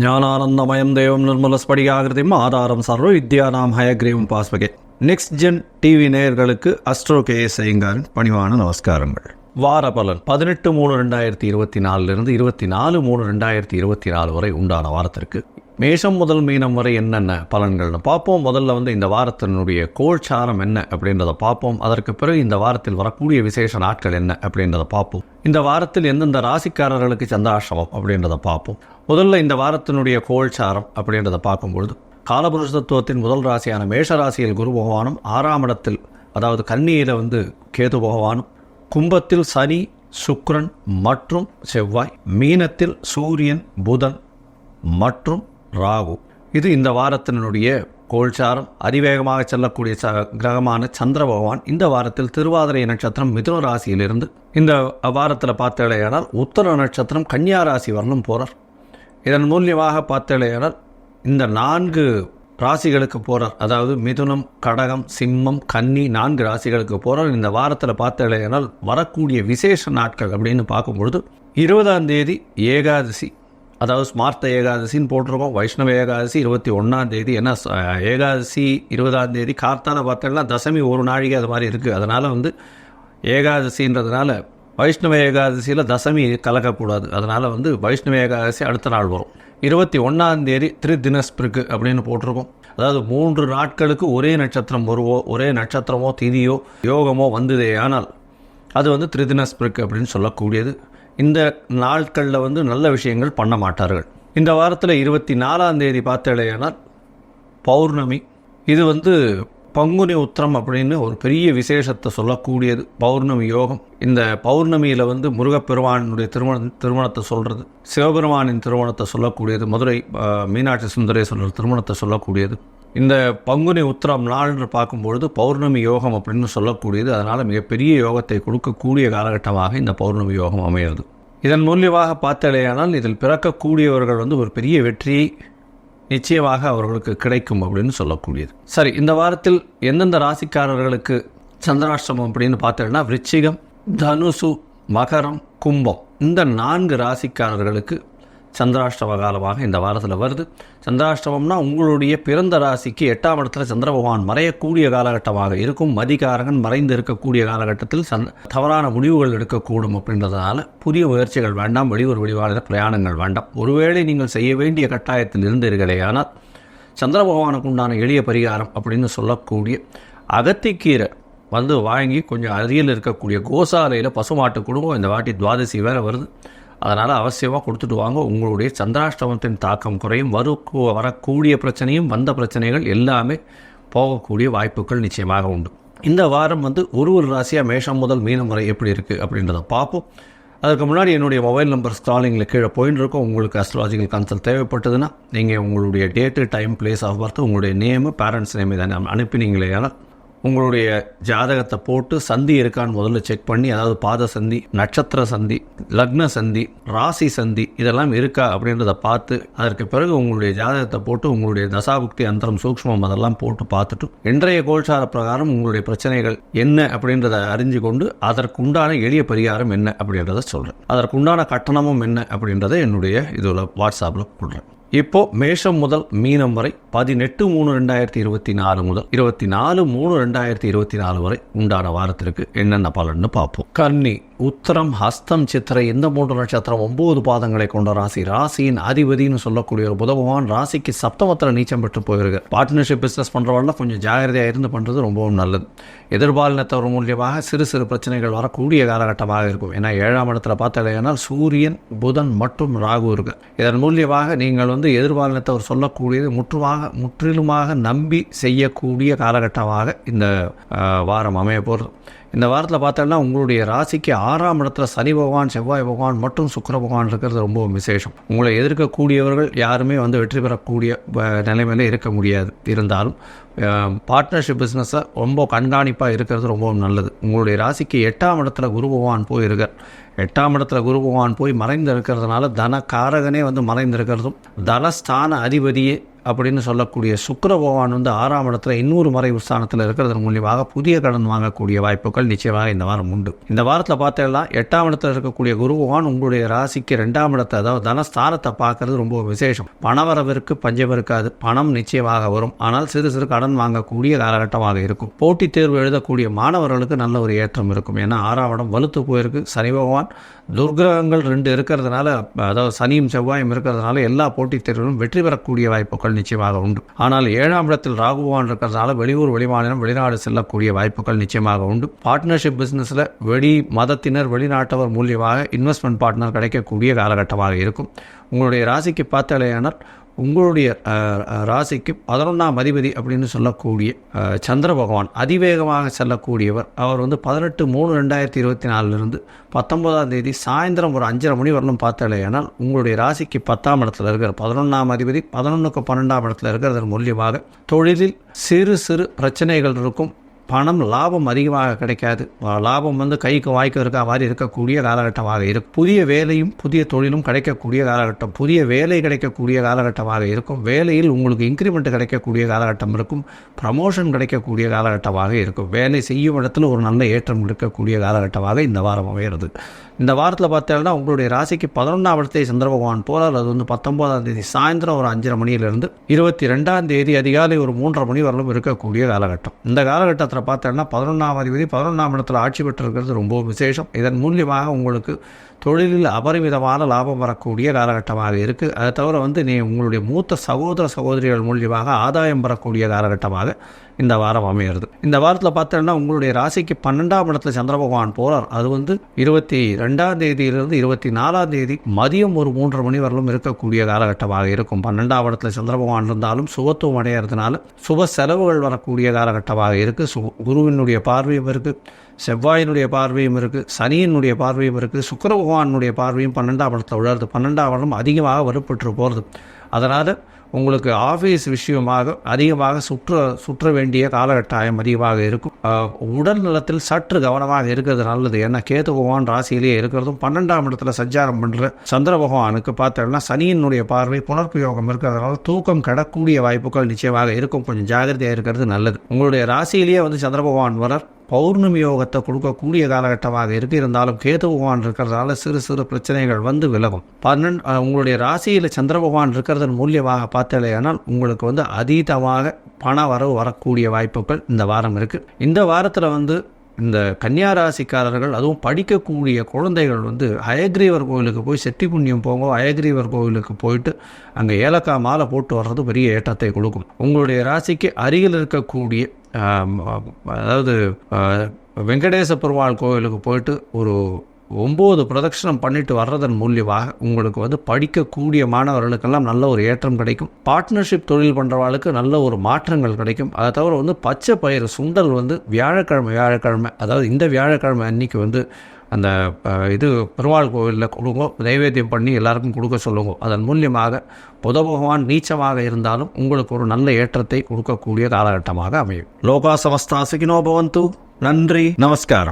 ஞானானந்தமயம் தேவம் நிர்மலஸ்படிகாகிருதிம் ஆதாரம் சர்வ வித்யானாம் ஹயக்ரீவம் பாஸ்வகே. நெக்ஸ்ட் ஜென் டிவி நேயர்களுக்கு அஸ்ட்ரோ கேஎஸ் ஐயங்காரின் பணிவான நமஸ்காரங்கள். வார பலன் 18/3/2024 24/3/2024 வரை உண்டான வாரத்திற்கு மேஷம் முதல் மீனம் வரை என்னென்ன பலன்கள்னு பார்ப்போம். முதல்ல இந்த வாரத்தினுடைய கோல்சாரம் என்ன அப்படின்றத பார்ப்போம். அதற்கு பிறகு இந்த வாரத்தில் வரக்கூடிய விசேஷ நாட்கள் என்ன அப்படின்றத பார்ப்போம். இந்த வாரத்தில் எந்தெந்த ராசிக்காரர்களுக்கு சந்திராஷ்டமம் அப்படின்றத பார்ப்போம். முதல்ல இந்த வாரத்தினுடைய கோல்சாரம் அப்படின்றத பார்க்கும்பொழுது காலபுருஷ தத்துவத்தின் முதல் ராசியான மேஷ ராசியில் குரு பகவானும், 6ஆம் இடத்தில் அதாவது கன்னியில் கேது பகவானும், கும்பத்தில் சனி சுக்கிரன் மற்றும் செவ்வாய், மீனத்தில் சூரியன் புதன் மற்றும் ராகு. இது இந்த வாரத்தினுடைய கோல்சாரம். அதிவேகமாக செல்லக்கூடிய கிரகமான சந்திர பகவான் இந்த வாரத்தில் திருவாதிரை நட்சத்திரம் மிதுன ராசியிலிருந்து இந்த வாரத்தில் பார்த்தேடையானால் உத்தர நட்சத்திரம் கன்னியா ராசி வரலும் போகிறார். இதன் மூலியமாக பார்த்தேடையானால் இந்த 4 ராசிகளுக்கு போகிறார். அதாவது மிதுனம், கடகம், சிம்மம், கன்னி 4 ராசிகளுக்கு போகிறார். இந்த வாரத்தில் பார்த்தேடையானால் வரக்கூடிய விசேஷ நாட்கள் அப்படின்னு பார்க்கும்பொழுது 20ஆம் தேதி ஏகாதசி, அதாவது ஸ்மார்த்த ஏகாதசின்னு போட்டிருக்கோம். வைஷ்ணவ ஏகாதசி 21ஆம் தேதி. ஏன்னா ஏகாதசி 20ஆம் தேதி கார்த்தால பார்த்தோம்னா தசமி ஒரு நாழிகை அது மாதிரி இருக்குது. அதனால் ஏகாதசின்றதுனால வைஷ்ணவ ஏகாதசியில் தசமி கலக்கக்கூடாது. அதனால் வைஷ்ணவ ஏகாதசி அடுத்த நாள் வரும். 21ஆம் தேதி திரிதினஸ்பிருக்கு அப்படின்னு போட்டிருக்கோம். அதாவது 3 நாட்களுக்கு ஒரே நட்சத்திரம் ஒரே நட்சத்திரமோ திதியோ யோகமோ வந்ததே ஆனால் அது திரிதினஸ்பிருக்கு அப்படின்னு சொல்லக்கூடியது. இந்த நாட்களில் நல்ல விஷயங்கள் பண்ண மாட்டார்கள். இந்த வாரத்தில் 24ஆம் தேதி பார்த்தேடையானால் பௌர்ணமி. இது பங்குனி உத்திரம் அப்படின்னு ஒரு பெரிய விசேஷத்தை சொல்லக்கூடியது. பௌர்ணமி யோகம். இந்த பௌர்ணமியில் முருகப்பெருமானுடைய திருமணத்தை சொல்கிறது, சிவபெருமானின் திருமணத்தை சொல்லக்கூடியது, மதுரை மீனாட்சி சுந்தரேஸ்வரர் திருமணத்தை சொல்லக்கூடியது. இந்த பங்குனி உத்திரம் நாள்னு பார்க்கும்பொழுது பௌர்ணமி யோகம் அப்படின்னு சொல்லக்கூடியது. அதனால் மிகப்பெரிய யோகத்தை கொடுக்கக்கூடிய காலகட்டமாக இந்த பௌர்ணமி யோகம் அமைகிறது. இதன் மூலியமாக பார்த்தடையானால் இதில் பிறக்கக்கூடியவர்கள் ஒரு பெரிய வெற்றியை நிச்சயமாக அவர்களுக்கு கிடைக்கும் அப்படின்னு சொல்லக்கூடியது. சரி, இந்த வாரத்தில் எந்தெந்த ராசிக்காரர்களுக்கு சந்திராஷ்டமம் அப்படின்னு பார்த்தோம்னா விருச்சிகம், தனுசு, மகரம், கும்பம் இந்த 4 ராசிக்காரர்களுக்கு சந்திராஷ்டம காலமாக இந்த வாரத்தில் வருது. சந்திராஷ்டமம்னா உங்களுடைய பிறந்த ராசிக்கு 8ஆம் இடத்துல சந்திர பகவான் மறையக்கூடிய காலகட்டமாக இருக்கும். மதிகாரகன் மறைந்து இருக்கக்கூடிய காலகட்டத்தில் தவறான முடிவுகள் எடுக்கக்கூடும். அப்படின்றதுனால புதிய முயற்சிகள் வேண்டாம், வெளியூர் வெளிவாளர் பிரயாணங்கள் வேண்டாம். ஒருவேளை நீங்கள் செய்ய வேண்டிய கட்டாயத்தில் இருந்தீர்களே ஆனால் சந்திர பகவானுக்கு உண்டான எளிய பரிகாரம் அப்படின்னு சொல்லக்கூடிய அகத்திக்கீரை வாங்கி கொஞ்சம் அருகில் இருக்கக்கூடிய கோசாலையில் பசுமாட்டு குடும்பம் இந்த வாட்டி துவாதசி வேறு வருது. அதனால் அவசியமாக கொடுத்துட்டு வாங்க. உங்களுடைய சந்திராஷ்டமத்தின் தாக்கம் குறையும். வரக்கூடிய பிரச்சனையும் வந்த பிரச்சனைகள் எல்லாமே போகக்கூடிய வாய்ப்புகள் நிச்சயமாக உண்டு. இந்த வாரம் ஒரு ராசியாக மேஷம் முதல் மீனம் வரை எப்படி இருக்குது அப்படின்றத பார்ப்போம். அதுக்கு முன்னாடி என்னுடைய மொபைல் நம்பர் ஸ்க்ராலிங்கில் கீழே போயின்னு இருக்கோம். உங்களுக்கு அஸ்ட்ராலஜிக்கல் கன்சல்ட் தேவைப்பட்டதுன்னா நீங்கள் உங்களுடைய date, time, place of birth, உங்களுடைய நேமு, பேரண்ட்ஸ் நேம் இதை அனுப்பினீங்களே ஆனால் உங்களுடைய ஜாதகத்தை போட்டு சந்தி இருக்கான்னு முதல்ல செக் பண்ணி, அதாவது பாத சந்தி, நட்சத்திர சந்தி, லக்ன சந்தி, ராசி சந்தி இதெல்லாம் இருக்கா அப்படின்றத பார்த்து அதற்கு பிறகு உங்களுடைய ஜாதகத்தை போட்டு உங்களுடைய தசாபுக்தி அந்தரம் சூக்ஷ்மம் அதெல்லாம் போட்டு பார்த்துட்டு இன்றைய கோல்சார பிரகாரம் உங்களுடைய பிரச்சனைகள் என்ன அப்படின்றத அறிஞ்சு கொண்டு அதற்குண்டான எளிய பரிகாரம் என்ன அப்படின்றத சொல்கிறேன். அதற்குண்டான கட்டணமும் என்ன அப்படின்றத என்னுடைய இதில் வாட்ஸ்அப்பில் கொடுறேன். இப்போ மேஷம் முதல் மீனம் வரை 18/3/2024 முதல் 24/3/2024 வரை உண்டான வாரத்திற்கு என்னென்ன பலன்னு பார்ப்போம். கன்னி, உத்தரம், ஹஸ்தம், சித்திரை இந்த 3 நட்சத்திரம் 9 பாதங்களை கொண்ட ராசி. ராசியின் அதிபதினு சொல்லக்கூடிய ஒரு புத பகவான் ராசிக்கு சப்தமத்தில் நீச்சம் பெற்று போயிருக்கு. பார்ட்னர்ஷிப் பிஸ்னஸ் பண்ணுறவங்கள கொஞ்சம் ஜாகிரதையாக இருந்து பண்ணுறது ரொம்பவும் நல்லது. எதிர்பாலினத்தவர் மூலியமாக சிறு சிறு பிரச்சனைகள் வரக்கூடிய காலகட்டமாக இருக்கும். ஏன்னா 7ஆம் இடத்துல பார்த்தீங்கன்னா சூரியன், புதன் மற்றும் ராகு இருக்கு. இதன் மூலியமாக நீங்கள் எதிர்பாலினத்தவர் சொல்லக்கூடியது முற்றிலுமாக நம்பி செய்யக்கூடிய காலகட்டமாக இந்த வாரம் அமைய போகிறது. இந்த வாரத்தில் பார்த்தோம்னா உங்களுடைய ராசிக்கு 6ஆம் இடத்துல சனி பகவான், செவ்வாய் பகவான் மற்றும் சுக்கிர பகவான் இருக்கிறது ரொம்ப விசேஷம். உங்களை எதிர்க்கக்கூடியவர்கள் யாருமே வெற்றி பெறக்கூடிய நிலைமையில இருக்க முடியாது. இருந்தாலும் பார்ட்னர்ஷிப் பிஸ்னஸை ரொம்ப கண்காணிப்பாக இருக்கிறது ரொம்ப நல்லது. உங்களுடைய ராசிக்கு 8ஆம் இடத்துல குரு பகவான் போயிருக்கார். 8ஆம் இடத்துல குரு பகவான் போய் மறைந்து இருக்கிறதுனால தன காரகனே மறைந்து இருக்கிறதும், தனஸ்தான அதிபதியே அப்படின்னு சொல்லக்கூடிய சுக்கிர பகவான் வந்து 6ஆம் இடத்துல இன்னொரு மறைவு ஸ்தானத்தில் இருக்கிறது மூலியமாக புதிய கடன் வாங்கக்கூடிய வாய்ப்புகள் நிச்சயமாக இந்த வாரம் உண்டு. இந்த வாரத்தில் பார்த்தீங்கன்னா 8ஆம் இடத்துல இருக்கக்கூடிய குரு பகவான் உங்களுடைய ராசிக்கு 2ஆம் இடத்தை, அதாவது தனஸ்தானத்தை பார்க்கறது ரொம்ப விசேஷம். பணவரவிற்கு பஞ்சம் இருக்காது, பணம் நிச்சயமாக வரும். ஆனால் சிறு சிறு கடன் வாங்கக்கூடிய காலகட்டமாக இருக்கும். போட்டித் தேர்வு எழுதக்கூடிய மாணவர்களுக்கு நல்ல ஒரு ஏற்றம் இருக்கும். ஏன்னா 6ஆம் இடம் வலுத்து போயிருக்கு. சனி பகவான் துர்கிரகங்கள் 2 இருக்கிறதுனால, அதாவது சனியும் செவ்வாயும் இருக்கிறதுனால எல்லா போட்டித் தேர்விலும் வெற்றி பெறக்கூடிய வாய்ப்புகள் நிச்சயமாக உண்டு. ஆனால் 7ஆம் இடத்தில் ராகு பகவான் இருக்கிறதுனால வெளியூர் வெளிமாநிலம் வெளிநாடு செல்லக்கூடிய வாய்ப்புகள் நிச்சயமாக உண்டு. பார்ட்னர்ஷிப் பிசினஸ்ல வெளி மதத்தினர் வெளிநாட்டவர் மூலியமாக இன்வெஸ்ட்மெண்ட் பார்ட்னர் கிடைக்கக்கூடிய காலகட்டமாக இருக்கும். உங்களுடைய ராசிக்கு பார்த்தாலேயானால் உங்களுடைய ராசிக்கு 11ஆம் அதிபதி அப்படின்னு சொல்லக்கூடிய சந்திர பகவான் அதிவேகமாக செல்லக்கூடியவர். அவர் வந்து 18/3/2024 19ஆம் தேதி சாயந்தரம் ஒரு 5:30 மணி வரலும் பார்த்தாலேயானால் உங்களுடைய ராசிக்கு 10ஆம் இடத்துல இருக்கிற 11ஆம் அதிபதி 11க்கு 12ஆம் இடத்துல இருக்கிறது மூலியமாக தொழிலில் சிறு சிறு பிரச்சனைகள் இருக்கும். பணம் லாபம் அதிகமாக கிடைக்காது. லாபம் வந்து கைக்கு வாய்க்கு இருக்கா மாதிரி இருக்கக்கூடிய காலகட்டமாக இருக்கும். புதிய வேலையும் புதிய தொழிலும் கிடைக்கக்கூடிய காலகட்டம், புதிய வேலை கிடைக்கக்கூடிய காலகட்டமாக இருக்கும். வேலையில் உங்களுக்கு இன்க்ரிமெண்ட் கிடைக்கக்கூடிய காலகட்டம் இருக்கும். ப்ரமோஷன் கிடைக்கக்கூடிய காலகட்டமாக இருக்கும். வேலை செய்யும் இடத்துல ஒரு நல்ல ஏற்றம் இருக்கக்கூடிய காலகட்டமாக இந்த வாரம் அமைகிறது. இந்த வாரத்தில் பார்த்தீங்கன்னா உங்களுடைய ராசிக்கு 11ஆம் இடத்தை சந்திர பகவான் போகிறார். அது வந்து 19ஆம் தேதி சாயந்தரம் ஒரு 5:30 மணியிலிருந்து 22ஆம் தேதி அதிகாலை ஒரு 3:30 மணி வரலும் இருக்கக்கூடிய காலகட்டம். இந்த காலகட்டத்தில் பார்த்தோன்னா 11ஆம் அதிபதி 11ஆம் இடத்துல ஆட்சி பெற்றிருக்கிறது ரொம்ப விசேஷம். இதன் மூலியமாக உங்களுக்கு தொழிலில் அபரிமிதமான லாபம் வரக்கூடிய காலகட்டமாக இருக்குது. அதை தவிர வந்து உங்களுடைய மூத்த சகோதர சகோதரிகள் மூலியமாக ஆதாயம் பெறக்கூடிய காலகட்டமாக இந்த வாரம் அமைகிறது. இந்த வாரத்தில் பார்த்தோன்னா உங்களுடைய ராசிக்கு 12ஆம் இடத்துல சந்திர பகவான் போகிறார். அது வந்து 22ஆம் தேதியிலிருந்து 24ஆம் தேதி மதியம் ஒரு 3:30 மணி வரலும் இருக்கக்கூடிய காலகட்டமாக இருக்கும். 12ஆம் இடத்துல சந்திர பகவான் இருந்தாலும் சுபத்துவம் அடைகிறதுனால சுப செலவுகள் வரக்கூடிய காலகட்டமாக இருக்குது. குருவினுடைய பார்வையும் இருக்குது, செவ்வாயினுடைய பார்வையும் இருக்குது, சனியினுடைய பார்வையும் இருக்குது, சுக்கிர பகவானுடைய பார்வையும் 12ஆம் இடத்துல உழறது. 12ஆம் இடம் அதிகமாக வலுப்பெற்று போகிறது. அதனால் உங்களுக்கு ஆஃபீஸ் விஷயமாக அதிகமாக சுற்ற வேண்டிய காலகட்டாயம் அதிகமாக இருக்கும். உடல் நலத்தில் சற்று கவனமாக இருக்கிறது நல்லது. ஏன்னா கேது பகவான் ராசியிலேயே இருக்கிறதும் 12ஆம் இடத்துல சஞ்சாரம் பண்ணுற சந்திர பகவானுக்கு பார்த்தோம்னா சனியினுடைய பார்வை புனர்பியோகம் இருக்கிறதுனால தூக்கம் கிடக்கூடிய வாய்ப்புகள் நிச்சயமாக இருக்கும். கொஞ்சம் ஜாகிரதையாக இருக்கிறது நல்லது. உங்களுடைய ராசியிலேயே வந்து சந்திர பகவான் வரார். பௌர்ணமி யோகத்தை கொடுக்கக்கூடிய காலகட்டமாக இருக்குது. இருந்தாலும் கேது பகவான் இருக்கிறதுனால சிறு சிறு பிரச்சனைகள் வந்து விலகும். உங்களுடைய ராசியில் சந்திர பகவான் இருக்கிறதன் மூலியமாக பார்த்தலையானால் உங்களுக்கு வந்து அதீதமாக பண வரவு வரக்கூடிய வாய்ப்புகள் இந்த வாரம் இருக்குது. இந்த வாரத்தில் வந்து இந்த கன்னியா ராசிக்காரர்கள், அதுவும் படிக்கக்கூடிய குழந்தைகள் வந்து அயக்ரீவர் கோவிலுக்கு போய் செட்டி புண்ணியம் போங்க. அயக்ரீவர் கோவிலுக்கு போயிட்டு அங்கே ஏலக்காய் மாலை போட்டு வர்றது பெரிய ஏற்றத்தை கொடுக்கும். உங்களுடைய ராசிக்கு அருகில் இருக்கக்கூடிய அதாவது வெங்கடேச பெருமாள் கோவிலுக்கு போயிட்டு ஒரு 9 பிரதட்சணம் பண்ணிட்டு வர்றதன் மூலியமாக உங்களுக்கு வந்து படிக்கக்கூடிய மாணவர்களுக்கெல்லாம் நல்ல ஒரு ஏற்றம் கிடைக்கும். பார்ட்னர்ஷிப் தொழில் பண்ணுறவாளுக்கு நல்ல ஒரு மாற்றங்கள் கிடைக்கும். அதை தவிர வந்து பச்சை பயிறு சுண்டல் வந்து வியாழக்கிழமை அதாவது இந்த வியாழக்கிழமை அன்னைக்கு வந்து அந்த இது பெருமாள் கோவிலில் கொடுங்க, நைவேத்தியம் பண்ணி எல்லாருக்கும் கொடுக்க சொல்லுங்க. அதன் மூலியமாக புத பகவான் நீச்சமாக இருந்தாலும் உங்களுக்கு ஒரு நல்ல ஏற்றத்தை கொடுக்கக்கூடிய காலகட்டமாக அமையும். லோகா சமஸ்தா சுகினோ பவந்து. நன்றி, நமஸ்காரம்.